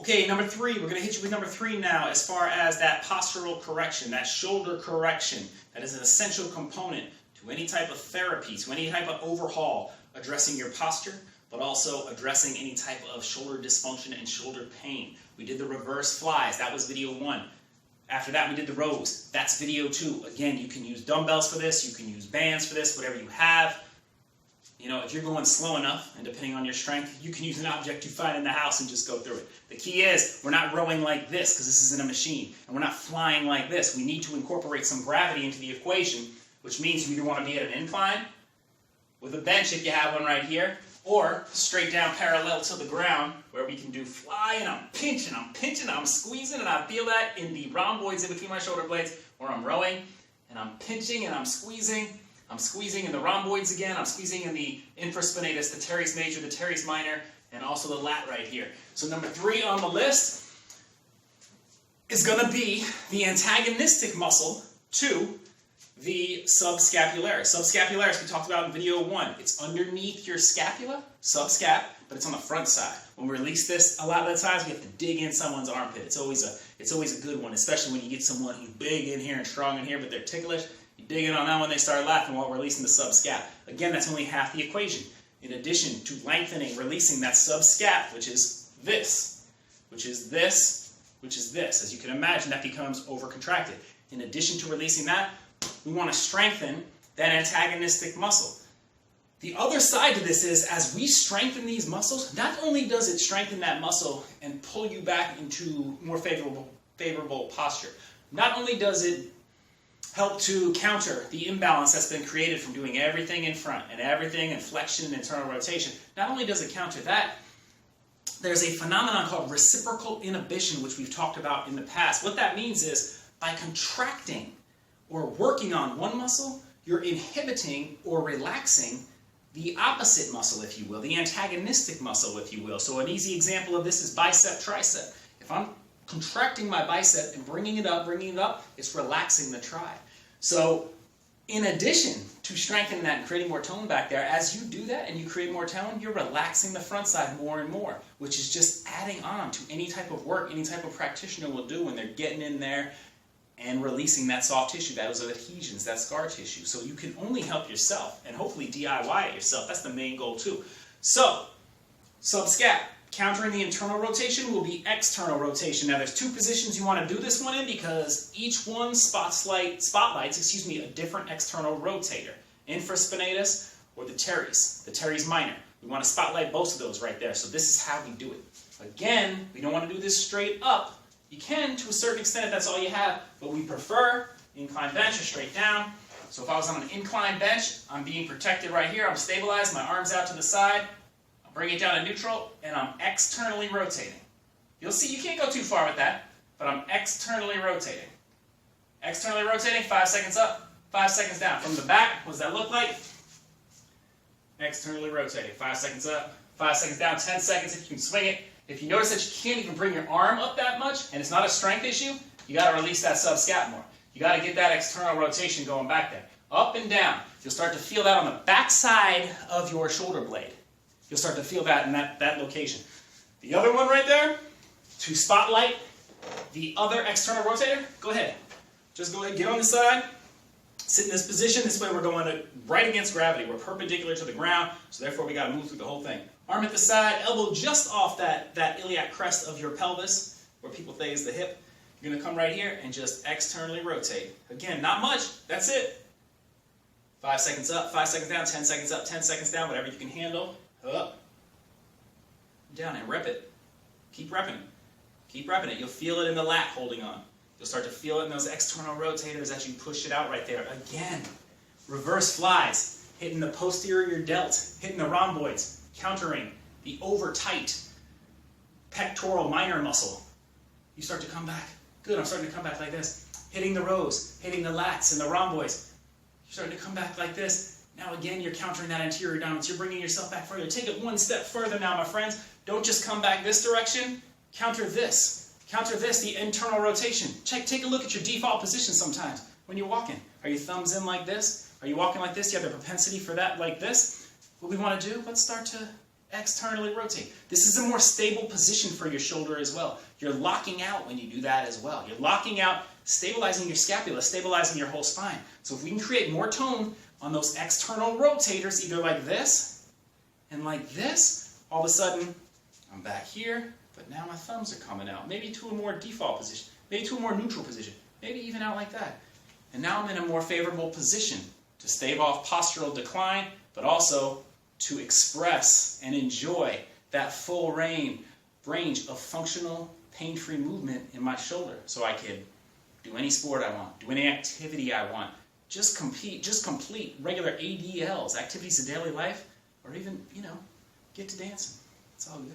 Okay, number 3, we're going to hit you with number 3 now as far as that postural correction, that shoulder correction. That is an essential component to any type of therapy, to any type of overhaul, addressing your posture, but also addressing any type of shoulder dysfunction and shoulder pain. We did the reverse flies. That was video 1. After that, we did the rows. That's video 2. Again, you can use dumbbells for this. You can use bands for this, whatever you have. You know, if you're going slow enough, and depending on your strength, you can use an object you find in the house and just go through it. The key is, we're not rowing like this, because this isn't a machine, and we're not flying like this. We need to incorporate some gravity into the equation, which means you either want to be at an incline, with a bench if you have one right here, or straight down parallel to the ground, where we can do fly, and I'm pinching, I'm squeezing, and I feel that in the rhomboids in between my shoulder blades, where I'm rowing, and I'm pinching, and I'm squeezing. I'm squeezing in the rhomboids again, I'm squeezing in the infraspinatus, the teres major, the teres minor, and also the lat right here. So number 3 on the list is going to be the antagonistic muscle to the subscapularis. Subscapularis we talked about in video 1. It's underneath your scapula, subscap, but it's on the front side. When we release this, a lot of the times we have to dig in someone's armpit. It's always a good one, especially when you get someone who's big in here and strong in here, but they're ticklish. You dig in on that one, they start laughing while releasing the subscap. Again, that's only half the equation. In addition to lengthening, releasing that subscap, which is this, which is this, which is this. As you can imagine, that becomes overcontracted. In addition to releasing that, we want to strengthen that antagonistic muscle. The other side to this is, as we strengthen these muscles, not only does it strengthen that muscle and pull you back into more favorable posture, not only does it help to counter the imbalance that's been created from doing everything in front and everything in flexion and internal rotation. Not only does it counter that, there's a phenomenon called reciprocal inhibition, which we've talked about in the past. What that means is, by contracting or working on one muscle, you're inhibiting or relaxing the opposite muscle, if you will, the antagonistic muscle, if you will. So an easy example of this is bicep, tricep. If I'm contracting my bicep and bringing it up, it's relaxing the tri. So in addition to strengthening that and creating more tone back there, as you do that and you create more tone, you're relaxing the front side more and more, which is just adding on to any type of work, any type of practitioner will do when they're getting in there and releasing that soft tissue, those adhesions, that scar tissue. So you can only help yourself and hopefully DIY it yourself. That's the main goal too. So, subscap. Countering the internal rotation will be external rotation. Now there's 2 positions you want to do this one in because each one spotlights a different external rotator. Infraspinatus or the teres minor. We want to spotlight both of those right there. So this is how we do it. Again, we don't want to do this straight up. You can to a certain extent if that's all you have, but we prefer incline bench or straight down. So if I was on an incline bench, I'm being protected right here. I'm stabilized, my arms out to the side. Bring it down to neutral, and I'm externally rotating. You'll see you can't go too far with that, but I'm externally rotating. Externally rotating, 5 seconds up, 5 seconds down. From the back, what does that look like? Externally rotating, 5 seconds up, 5 seconds down, 10 seconds if you can swing it. If you notice that you can't even bring your arm up that much, and it's not a strength issue, you got to release that subscap more. You got to get that external rotation going back there. Up and down. You'll start to feel that on the back side of your shoulder blade. You'll start to feel that in that location. The other one right there, to spotlight the other external rotator, go ahead. Just go ahead, get on the side, sit in this position. This way we're going right against gravity. We're perpendicular to the ground, so therefore we got to move through the whole thing. Arm at the side, elbow just off that iliac crest of your pelvis, where people say is the hip. You're going to come right here and just externally rotate. Again, not much. That's it. 5 seconds up, 5 seconds down, 10 seconds up, 10 seconds down, whatever you can handle. Up, down, and rep it. Keep repping it. Keep repping it. You'll feel it in the lat holding on. You'll start to feel it in those external rotators as you push it out right there. Again, reverse flies, hitting the posterior delt, hitting the rhomboids, countering the over-tight pectoral minor muscle. You start to come back. Good, I'm starting to come back like this. Hitting the rows, hitting the lats and the rhomboids. You're starting to come back like this. Now again, you're countering that anterior dominance. You're bringing yourself back further. Take it one step further now, my friends. Don't just come back this direction. Counter this. Counter this, the internal rotation. Take a look at your default position sometimes when you're walking. Are your thumbs in like this? Are you walking like this? You have the propensity for that like this? What we want to do, let's start to externally rotate. This is a more stable position for your shoulder as well. You're locking out when you do that as well. You're locking out, stabilizing your scapula, stabilizing your whole spine. So if we can create more tone on those external rotators, either like this and like this, all of a sudden I'm back here, but now my thumbs are coming out. Maybe to a more default position, maybe to a more neutral position, maybe even out like that. And now I'm in a more favorable position to stave off postural decline, but also to express and enjoy that full range of functional, pain-free movement in my shoulder. So I could do any sport I want, do any activity I want, just complete regular ADLs, activities of daily life, or even, get to dancing. It's all good.